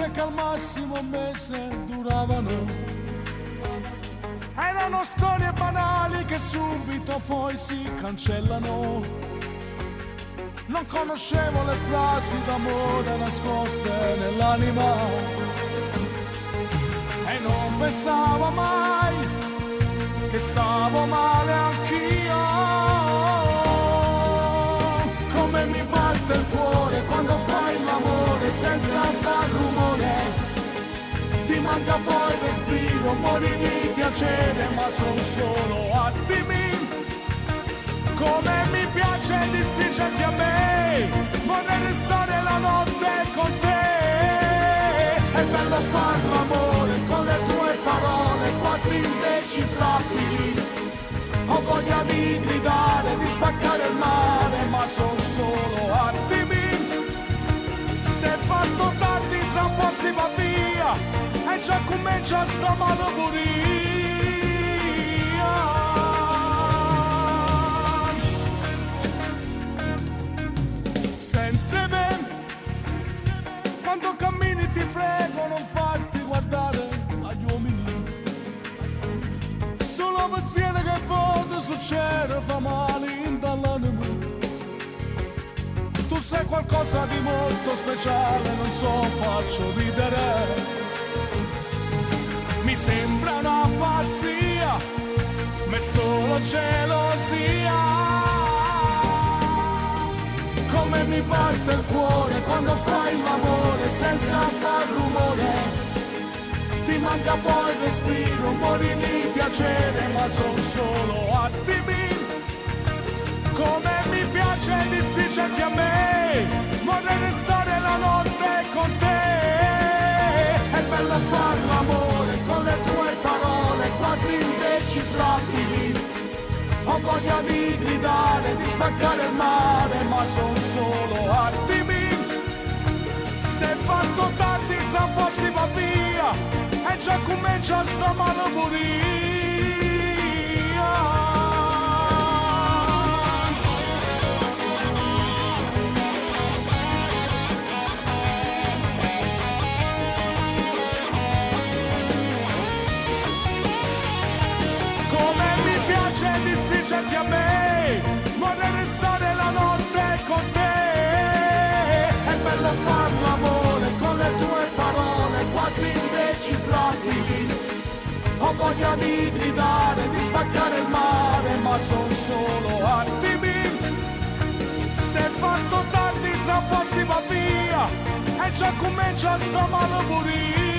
notte che al massimo un mese duravano. Erano storie banali che subito poi si cancellano. Non conoscevo le frasi d'amore nascoste nell'anima e non pensavo mai che stavo male anch'io. Come mi batte il cuore quando fai l'amore senza far rumore. Ti manca poi il respiro, mori di piacere, ma sono solo attimi. Come mi piace distingerti a me, vorrei restare la notte con te. È bello far l'amore con le tue parole quasi indecifrabili. Ho voglia di gridare, di spaccare il mare, ma sono solo attimi. Se è fatto tardi tra un po' si va via e già comincia sta maloburia. Senza me, quando cammini ti prego non farti guardare agli uomini. Solo pensiero che voto succede fa male dall'anima. Tu sei qualcosa di molto speciale, non so, faccio ridere. Mi sembra una pazzia, ma è solo gelosia. Come mi batte il cuore quando fai l'amore senza far rumore. Ti manca poi il respiro, mori di piacere, ma sono solo attimi. Come mi piace distingerti a me, vorrei restare la notte con te. È bello far l'amore con le tue parole quasi indecifrabili. Ho voglia di gridare, di spaccare il mare, ma sono solo attimi. Se è fatto tardi tra un po' si va via e già comincia sta maloburia. Distingerti a me, vorrei restare la notte con te. È bello far l'amore con le tue parole quasi indecifrabili. Ho voglia di gridare, di spaccare il mare, ma sono solo attimi. Se è fatto tardi tra un po' si va via e già comincia sta maloburia.